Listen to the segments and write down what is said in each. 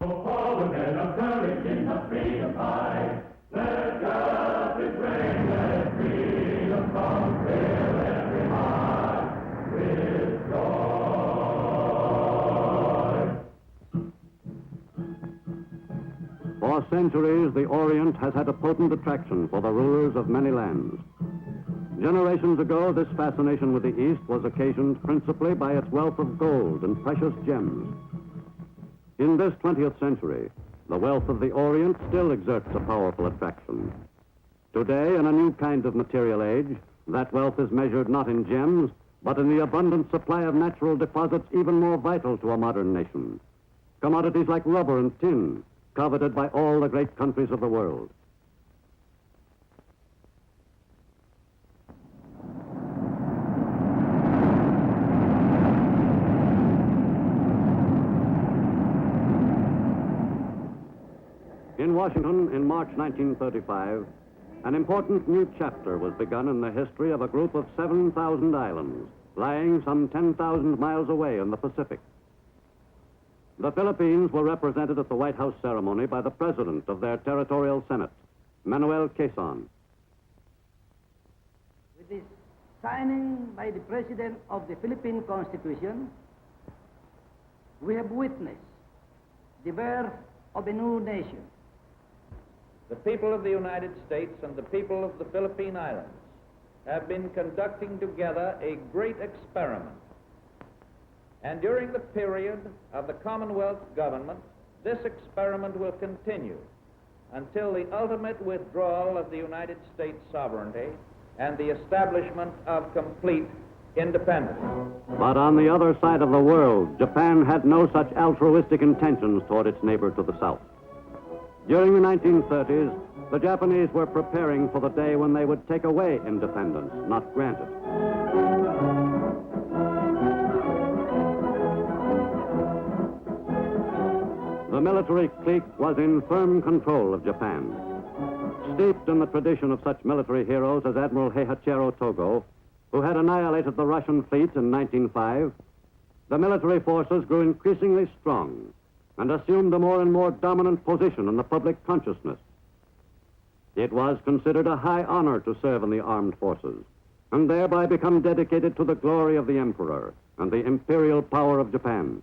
All the men of courage in the freedom fight. Let justice reign, let freedom come, fill every heart with joy. For centuries, the Orient has had a potent attraction for the rulers of many lands. Generations ago, this fascination with the East was occasioned principally by its wealth of gold and precious gems. In this 20th century, the wealth of the Orient still exerts a powerful attraction. Today, in a new kind of material age, that wealth is measured not in gems, but in the abundant supply of natural deposits even more vital to a modern nation. Commodities like rubber and tin, coveted by all the great countries of the world. In Washington, in March 1935, an important new chapter was begun in the history of a group of 7,000 islands, lying some 10,000 miles away in the Pacific. The Philippines were represented at the White House ceremony by the president of their territorial Senate, Manuel Quezon. With this signing by the President of the Philippine Constitution, we have witnessed the birth of a new nation. The people of the United States and the people of the Philippine Islands have been conducting together a great experiment. And during the period of the Commonwealth government, this experiment will continue until the ultimate withdrawal of the United States sovereignty and the establishment of complete independence. But on the other side of the world, Japan had no such altruistic intentions toward its neighbor to the south. During the 1930s, the Japanese were preparing for the day when they would take away independence, not grant it. The military clique was in firm control of Japan. Steeped in the tradition of such military heroes as Admiral Heihachiro Togo, who had annihilated the Russian fleet in 1905, the military forces grew increasingly strong and assumed a more and more dominant position in the public consciousness. It was considered a high honor to serve in the armed forces and thereby become dedicated to the glory of the emperor and the imperial power of Japan.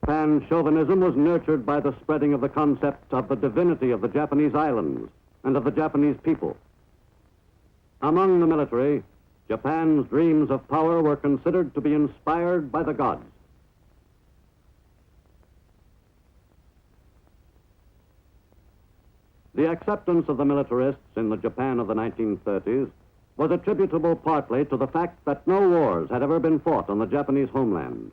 Pan-chauvinism was nurtured by the spreading of the concept of the divinity of the Japanese islands and of the Japanese people. Among the military, Japan's dreams of power were considered to be inspired by the gods. The acceptance of the militarists in the Japan of the 1930s was attributable partly to the fact that no wars had ever been fought on the Japanese homeland.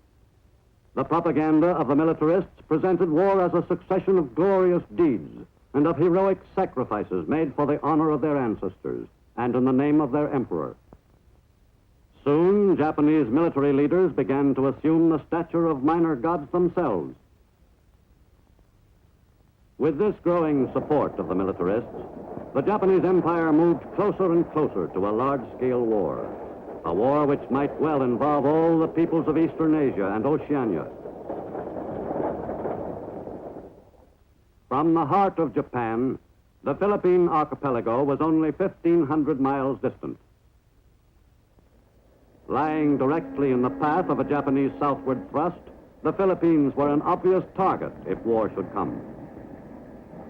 The propaganda of the militarists presented war as a succession of glorious deeds and of heroic sacrifices made for the honor of their ancestors and in the name of their emperor. Soon, Japanese military leaders began to assume the stature of minor gods themselves. With this growing support of the militarists, the Japanese Empire moved closer and closer to a large-scale war, a war which might well involve all the peoples of Eastern Asia and Oceania. From the heart of Japan, the Philippine archipelago was only 1,500 miles distant. Lying directly in the path of a Japanese southward thrust, the Philippines were an obvious target if war should come.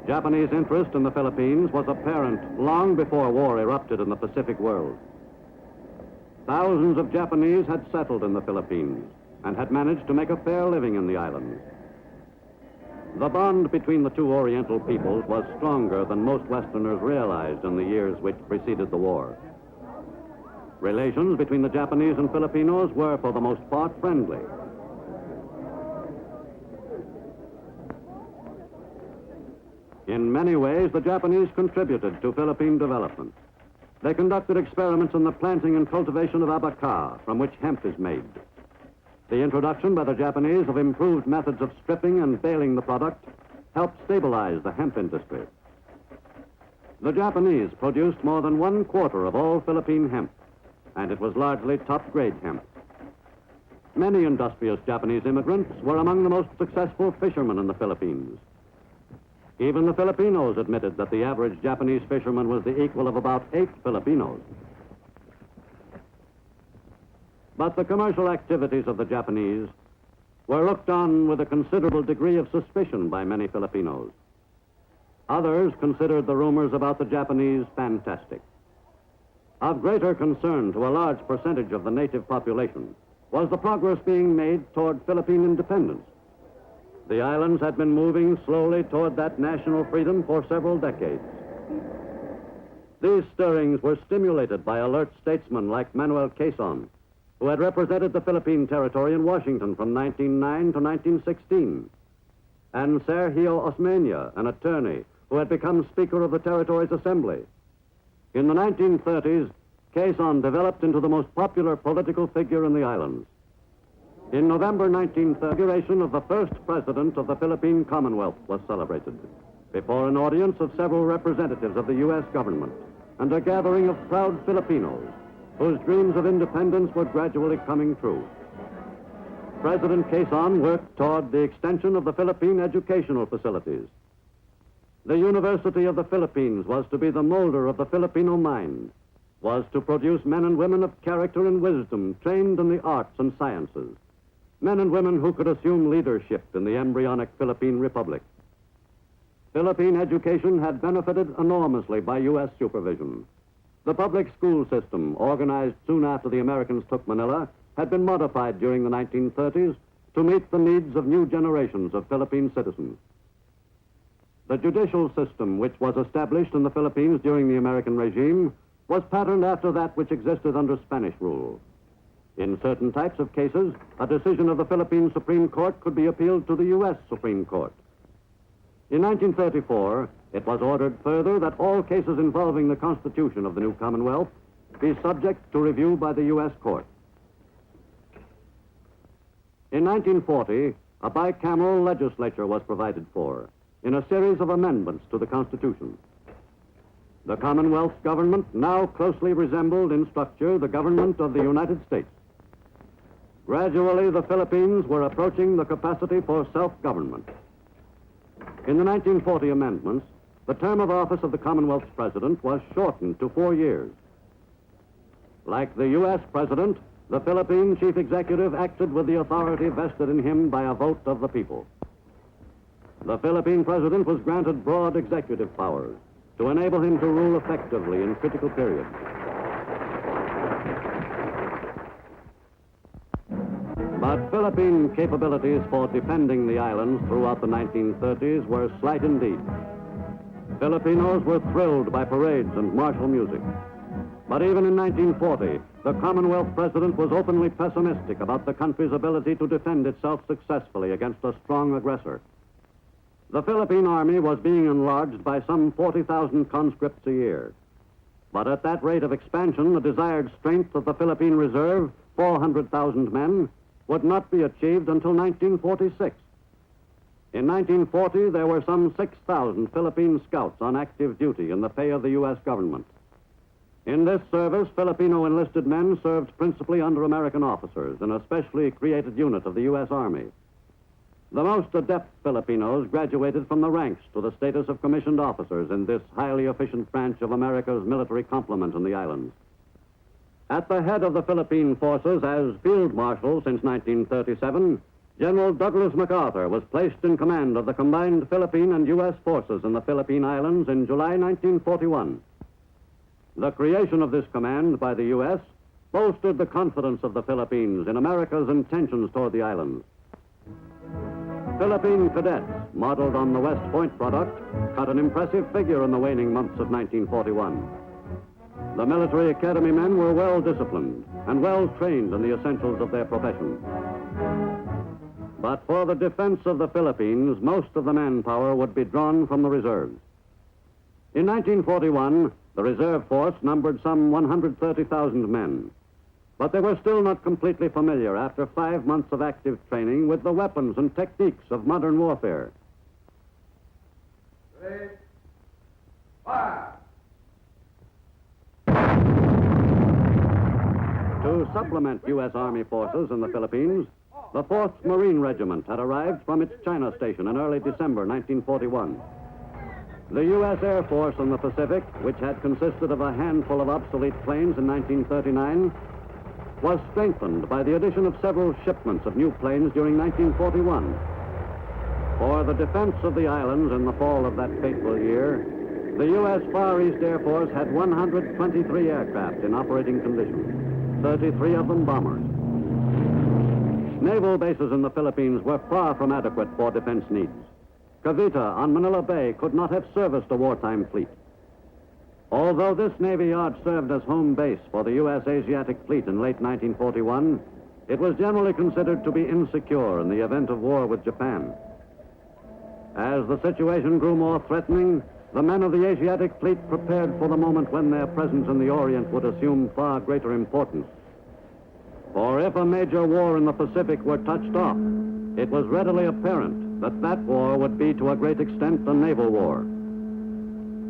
Japanese interest in the Philippines was apparent long before war erupted in the Pacific world. Thousands of Japanese had settled in the Philippines and had managed to make a fair living in the island. The bond between the two Oriental peoples was stronger than most Westerners realized in the years which preceded the war. Relations between the Japanese and Filipinos were, for the most part, friendly. In many ways, the Japanese contributed to Philippine development. They conducted experiments in the planting and cultivation of abaca, from which hemp is made. The introduction by the Japanese of improved methods of stripping and baling the product helped stabilize the hemp industry. The Japanese produced more than 1/4 of all Philippine hemp, and it was largely top-grade hemp. Many industrious Japanese immigrants were among the most successful fishermen in the Philippines. Even the Filipinos admitted that the average Japanese fisherman was the equal of about 8 Filipinos. But the commercial activities of the Japanese were looked on with a considerable degree of suspicion by many Filipinos. Others considered the rumors about the Japanese fantastic. Of greater concern to a large percentage of the native population was the progress being made toward Philippine independence. The islands had been moving slowly toward that national freedom for several decades. These stirrings were stimulated by alert statesmen like Manuel Quezon, who had represented the Philippine territory in Washington from 1909 to 1916, and Sergio Osmeña, an attorney who had become Speaker of the Territory's Assembly. In the 1930s, Quezon developed into the most popular political figure in the islands. In November 1930, the inauguration of the first president of the Philippine Commonwealth was celebrated before an audience of several representatives of the U.S. government and a gathering of proud Filipinos whose dreams of independence were gradually coming true. President Quezon worked toward the extension of the Philippine educational facilities. The University of the Philippines was to be the molder of the Filipino mind, was to produce men and women of character and wisdom trained in the arts and sciences, men and women who could assume leadership in the embryonic Philippine Republic. Philippine education had benefited enormously by U.S. supervision. The public school system, organized soon after the Americans took Manila, had been modified during the 1930s to meet the needs of new generations of Philippine citizens. The judicial system, which was established in the Philippines during the American regime, was patterned after that which existed under Spanish rule. In certain types of cases, a decision of the Philippine Supreme Court could be appealed to the U.S. Supreme Court. In 1934, it was ordered further that all cases involving the Constitution of the new Commonwealth be subject to review by the U.S. Court. In 1940, a bicameral legislature was provided for in a series of amendments to the Constitution. The Commonwealth's government now closely resembled in structure the government of the United States. Gradually, the Philippines were approaching the capacity for self-government. In the 1940 amendments, the term of office of the Commonwealth's president was shortened to 4 years. Like the U.S. president, the Philippine chief executive acted with the authority vested in him by a vote of the people. The Philippine president was granted broad executive powers to enable him to rule effectively in critical periods. But Philippine capabilities for defending the islands throughout the 1930s were slight indeed. Filipinos were thrilled by parades and martial music. But even in 1940, the Commonwealth president was openly pessimistic about the country's ability to defend itself successfully against a strong aggressor. The Philippine Army was being enlarged by some 40,000 conscripts a year. But at that rate of expansion, the desired strength of the Philippine Reserve, 400,000 men, would not be achieved until 1946. In 1940, there were some 6,000 Philippine scouts on active duty in the pay of the U.S. government. In this service, Filipino enlisted men served principally under American officers in a specially created unit of the U.S. Army. The most adept Filipinos graduated from the ranks to the status of commissioned officers in this highly efficient branch of America's military complement in the islands. At the head of the Philippine forces as Field Marshal since 1937, General Douglas MacArthur was placed in command of the combined Philippine and U.S. forces in the Philippine Islands in July 1941. The creation of this command by the U.S. bolstered the confidence of the Philippines in America's intentions toward the islands. Philippine cadets, modeled on the West Point product, cut an impressive figure in the waning months of 1941. The military academy men were well disciplined and well trained in the essentials of their profession. But for the defense of the Philippines, most of the manpower would be drawn from the reserves. In 1941, the reserve force numbered some 130,000 men. But they were still not completely familiar after 5 months of active training with the weapons and techniques of modern warfare. 3, 5. To supplement U.S. Army forces in the Philippines, the 4th Marine Regiment had arrived from its China station in early December 1941. The U.S. Air Force in the Pacific, which had consisted of a handful of obsolete planes in 1939, was strengthened by the addition of several shipments of new planes during 1941. For the defense of the islands in the fall of that fateful year, the U.S. Far East Air Force had 123 aircraft in operating condition, 33 of them bombers. Naval bases in the Philippines were far from adequate for defense needs. Cavite on Manila Bay could not have serviced a wartime fleet. Although this Navy yard served as home base for the U.S. Asiatic Fleet in late 1941, it was generally considered to be insecure in the event of war with Japan. As the situation grew more threatening, the men of the Asiatic Fleet prepared for the moment when their presence in the Orient would assume far greater importance. For if a major war in the Pacific were touched off, it was readily apparent that that war would be to a great extent a naval war.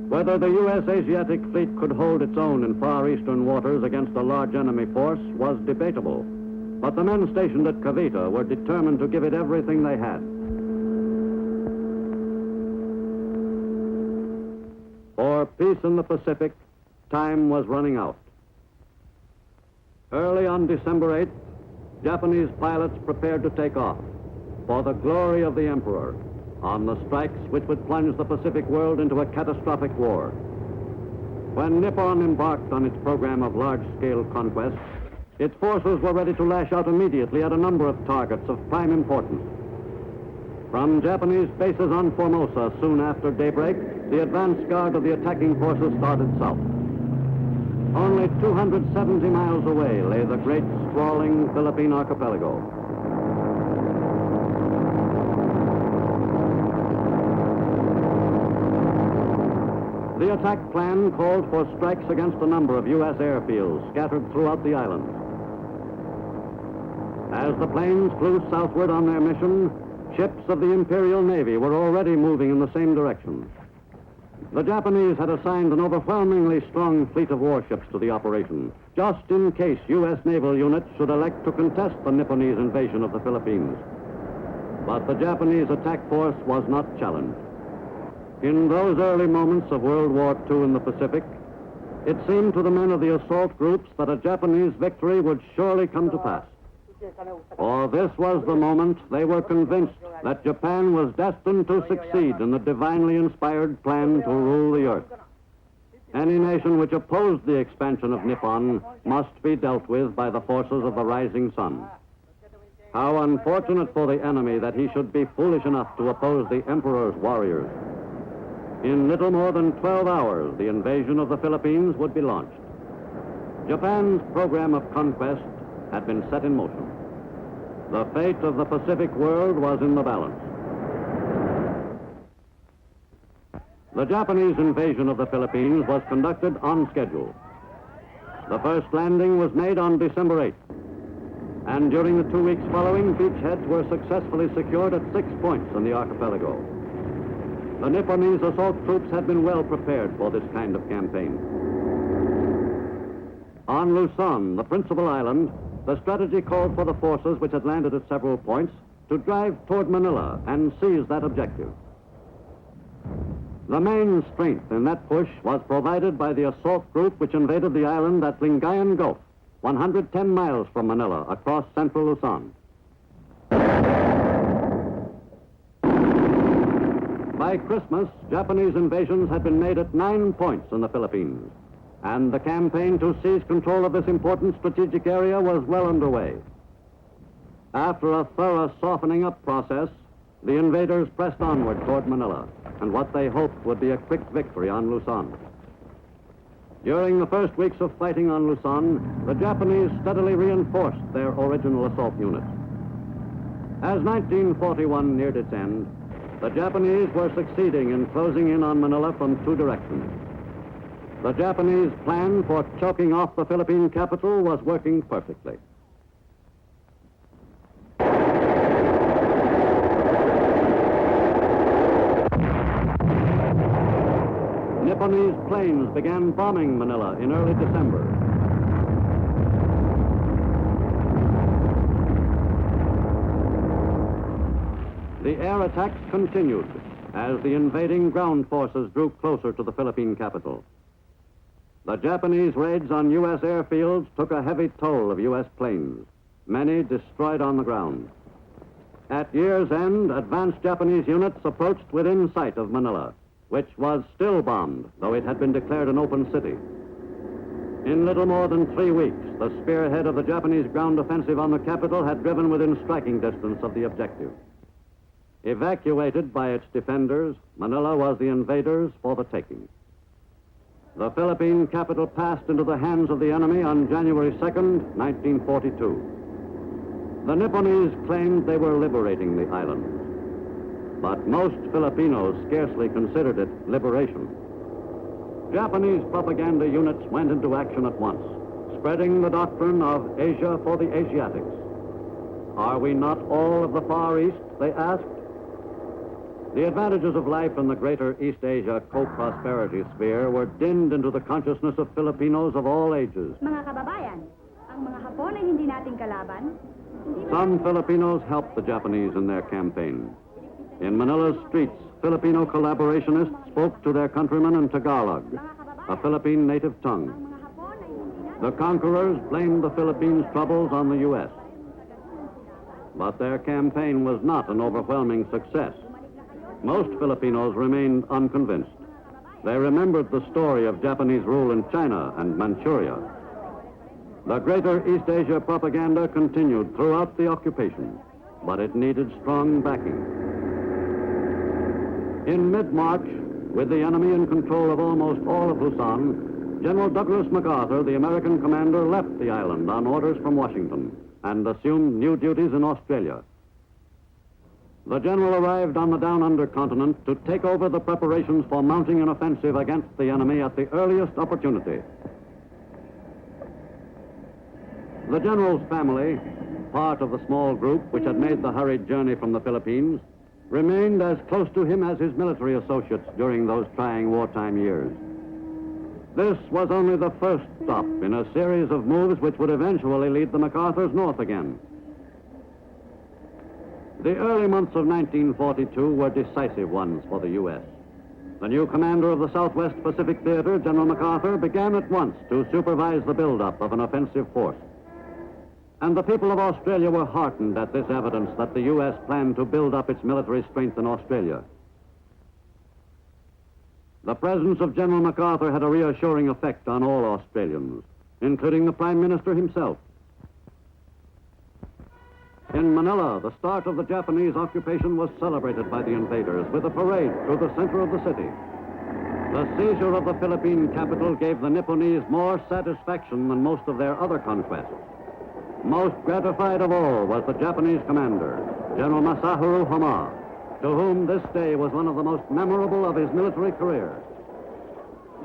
Whether the U.S. Asiatic Fleet could hold its own in Far Eastern waters against a large enemy force was debatable, but the men stationed at Cavite were determined to give it everything they had. For peace in the Pacific, time was running out. Early on December 8th, Japanese pilots prepared to take off for the glory of the Emperor on the strikes which would plunge the Pacific world into a catastrophic war. When Nippon embarked on its program of large-scale conquest, its forces were ready to lash out immediately at a number of targets of prime importance. From Japanese bases on Formosa soon after daybreak, the advance guard of the attacking forces started south. Only 270 miles away lay the great, sprawling Philippine archipelago. The attack plan called for strikes against a number of U.S. airfields scattered throughout the island. As the planes flew southward on their mission, ships of the Imperial Navy were already moving in the same direction. The Japanese had assigned an overwhelmingly strong fleet of warships to the operation, just in case U.S. naval units should elect to contest the Nipponese invasion of the Philippines. But the Japanese attack force was not challenged. In those early moments of World War II in the Pacific, it seemed to the men of the assault groups that a Japanese victory would surely come to pass. For this was the moment they were convinced that Japan was destined to succeed in the divinely inspired plan to rule the earth. Any nation which opposed the expansion of Nippon must be dealt with by the forces of the rising sun. How unfortunate for the enemy that he should be foolish enough to oppose the Emperor's warriors. In little more than 12 hours, the invasion of the Philippines would be launched. Japan's program of conquest had been set in motion. The fate of the Pacific world was in the balance. The Japanese invasion of the Philippines was conducted on schedule. The first landing was made on December 8th, and during the 2 weeks following, beachheads were successfully secured at 6 points in the archipelago. The Nipponese assault troops had been well prepared for this kind of campaign. On Luzon, the principal island, the strategy called for the forces which had landed at several points to drive toward Manila and seize that objective. The main strength in that push was provided by the assault group which invaded the island at Lingayen Gulf, 110 miles from Manila, across central Luzon. By Christmas, Japanese invasions had been made at 9 points in the Philippines, and the campaign to seize control of this important strategic area was well underway. After a thorough softening up process, the invaders pressed onward toward Manila, and what they hoped would be a quick victory on Luzon. During the first weeks of fighting on Luzon, the Japanese steadily reinforced their original assault units. As 1941 neared its end, the Japanese were succeeding in closing in on Manila from 2 directions. The Japanese plan for choking off the Philippine capital was working perfectly. Nipponese planes began bombing Manila in early December. The air attacks continued as the invading ground forces drew closer to the Philippine capital. The Japanese raids on U.S. airfields took a heavy toll of U.S. planes, many destroyed on the ground. At year's end, advanced Japanese units approached within sight of Manila, which was still bombed, though it had been declared an open city. In little more than 3 weeks, the spearhead of the Japanese ground offensive on the capital had driven within striking distance of the objective. Evacuated by its defenders, Manila was the invaders for the taking. The Philippine capital passed into the hands of the enemy on January 2nd, 1942. The Nipponese claimed they were liberating the islands, but most Filipinos scarcely considered it liberation. Japanese propaganda units went into action at once, spreading the doctrine of Asia for the Asiatics. Are we not all of the Far East, they asked? The advantages of life in the greater East Asia co-prosperity sphere were dinned into the consciousness of Filipinos of all ages. Mga kababayan, ang mga Hapon ay hindi nating kalaban. Some Filipinos helped the Japanese in their campaign. In Manila's streets, Filipino collaborationists spoke to their countrymen in Tagalog, a Philippine native tongue. Mga Hapon ay hindi natin The conquerors blamed the Philippines' troubles on the U.S. But their campaign was not an overwhelming success. Most Filipinos remained unconvinced. They remembered the story of Japanese rule in China and Manchuria. The greater East Asia propaganda continued throughout the occupation, but it needed strong backing. In mid-March, with the enemy in control of almost all of Luzon, General Douglas MacArthur, the American commander, left the island on orders from Washington and assumed new duties in Australia. The general arrived on the down-under continent to take over the preparations for mounting an offensive against the enemy at the earliest opportunity. The general's family, part of the small group which had made the hurried journey from the Philippines, remained as close to him as his military associates during those trying wartime years. This was only the first stop in a series of moves which would eventually lead the MacArthurs north again. The early months of 1942 were decisive ones for the U.S. The new commander of the Southwest Pacific Theater, General MacArthur, began at once to supervise the buildup of an offensive force. And the people of Australia were heartened at this evidence that the U.S. planned to build up its military strength in Australia. The presence of General MacArthur had a reassuring effect on all Australians, including the Prime Minister himself. In Manila, the start of the Japanese occupation was celebrated by the invaders with a parade through the center of the city. The seizure of the Philippine capital gave the Nipponese more satisfaction than most of their other conquests. Most gratified of all was the Japanese commander, General Masaharu Homma, to whom this day was one of the most memorable of his military career.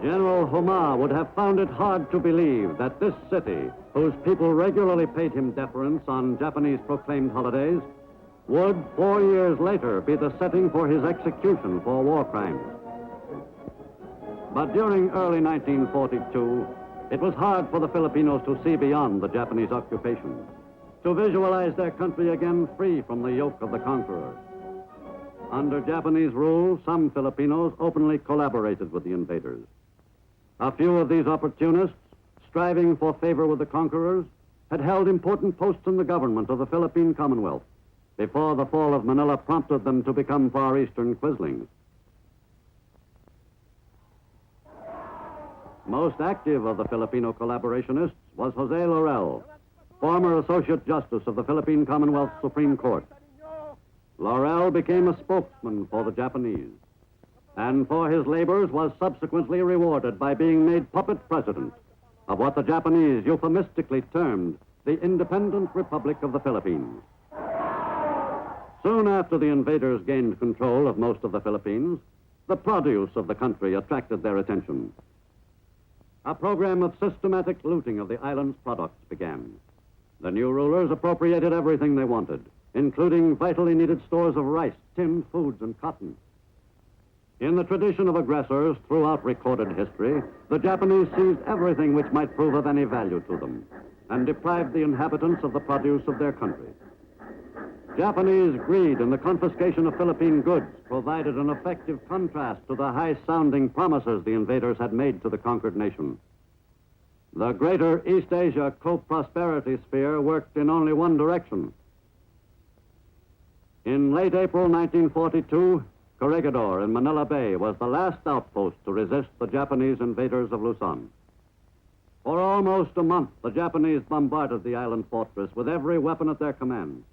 General Homma would have found it hard to believe that this city, whose people regularly paid him deference on Japanese proclaimed holidays, would 4 years later be the setting for his execution for war crimes. But during early 1942, it was hard for the Filipinos to see beyond the Japanese occupation, to visualize their country again free from the yoke of the conqueror. Under Japanese rule, some Filipinos openly collaborated with the invaders. A few of these opportunists, striving for favor with the conquerors, had held important posts in the government of the Philippine Commonwealth before the fall of Manila prompted them to become Far Eastern quislings. Most active of the Filipino collaborationists was Jose Laurel, former Associate Justice of the Philippine Commonwealth Supreme Court. Laurel became a spokesman for the Japanese, and for his labors was subsequently rewarded by being made puppet president of what the Japanese euphemistically termed the Independent Republic of the Philippines. Soon after the invaders gained control of most of the Philippines, the produce of the country attracted their attention. A program of systematic looting of the island's products began. The new rulers appropriated everything they wanted, including vitally needed stores of rice, tinned foods, and cotton. In the tradition of aggressors throughout recorded history, the Japanese seized everything which might prove of any value to them and deprived the inhabitants of the produce of their country. Japanese greed and the confiscation of Philippine goods provided an effective contrast to the high-sounding promises the invaders had made to the conquered nation. The greater East Asia co-prosperity sphere worked in only one direction. In late April 1942, Corregidor in Manila Bay was the last outpost to resist the Japanese invaders of Luzon. For almost a month, the Japanese bombarded the island fortress with every weapon at their command.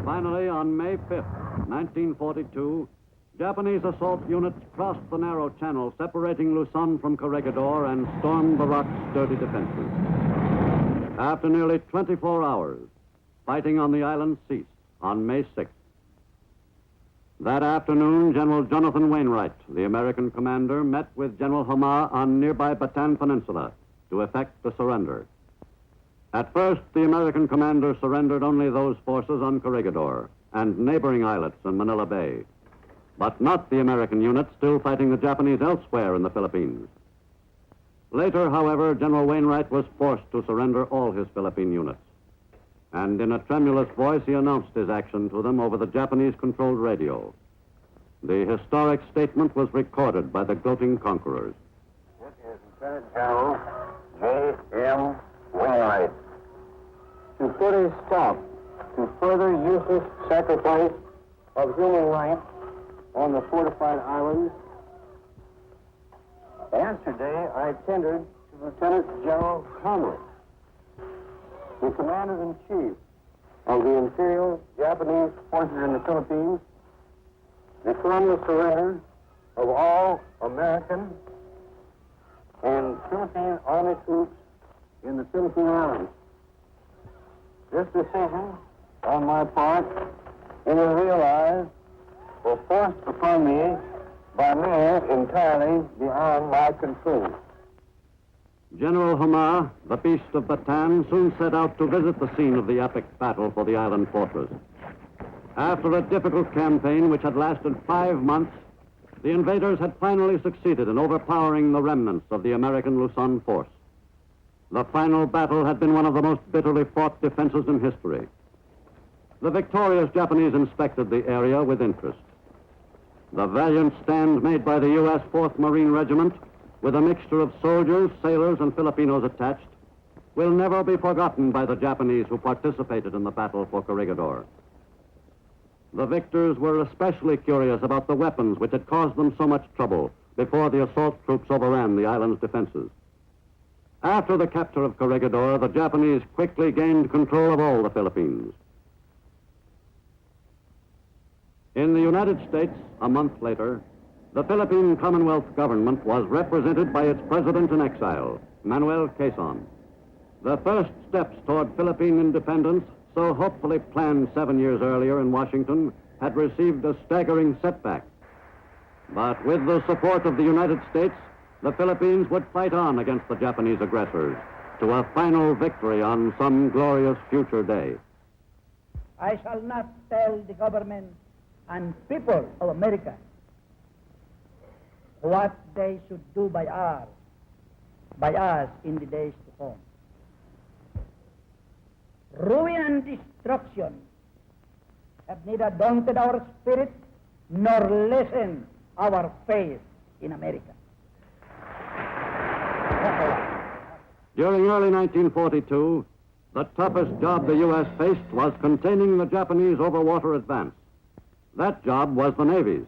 Finally, on May 5th, 1942, Japanese assault units crossed the narrow channel separating Luzon from Corregidor and stormed the rock's sturdy defenses. After nearly 24 hours, fighting on the island ceased on May 6th. That afternoon, General Jonathan Wainwright, the American commander, met with General Homa on nearby Bataan Peninsula to effect the surrender. At first, the American commander surrendered only those forces on Corregidor and neighboring islets in Manila Bay, but not the American units still fighting the Japanese elsewhere in the Philippines. Later, however, General Wainwright was forced to surrender all his Philippine units. And in a tremulous voice, he announced his action to them over the Japanese-controlled radio. The historic statement was recorded by the gloating conquerors. This is Lieutenant General J.M. Wainwright. To put a stop to further useless sacrifice of human life on the fortified islands, yesterday I tendered to Lieutenant General Conway, the Commander-in-Chief of the Imperial Japanese Forces in the Philippines, the formal surrender of all American and Philippine Army troops in the Philippine Islands. This decision, on my part, you will realize, was forced upon me by means entirely beyond my control. General Homa, the Beast of Bataan, soon set out to visit the scene of the epic battle for the island fortress. After a difficult campaign which had lasted 5 months, the invaders had finally succeeded in overpowering the remnants of the American Luzon force. The final battle had been one of the most bitterly fought defenses in history. The victorious Japanese inspected the area with interest. The valiant stand made by the U.S. 4th Marine Regiment, with a mixture of soldiers, sailors, and Filipinos attached, will never be forgotten by the Japanese who participated in the battle for Corregidor. The victors were especially curious about the weapons which had caused them so much trouble before the assault troops overran the island's defenses. After the capture of Corregidor, the Japanese quickly gained control of all the Philippines. In the United States, a month later, the Philippine Commonwealth government was represented by its president in exile, Manuel Quezon. The first steps toward Philippine independence, so hopefully planned 7 years earlier in Washington, had received a staggering setback. But with the support of the United States, the Philippines would fight on against the Japanese aggressors to a final victory on some glorious future day. I shall not tell the government and people of America what they should do by us in the days to come. Ruin and destruction have neither daunted our spirit nor lessened our faith in America. During early 1942, the toughest job the U.S. faced was containing the Japanese overwater advance. That job was the Navy's.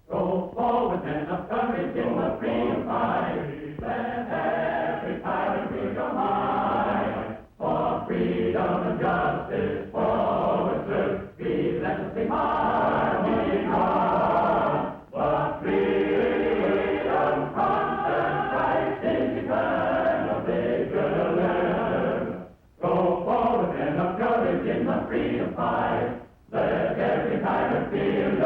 Go forward, men of courage in the freedom fight. Let every pirate feel your might. For freedom and justice, forward, sir. Be relentlessly marching on. But freedom, constant Christ is eternal vigilance. Go forward, men of courage in the freedom fight. Let every pirate feel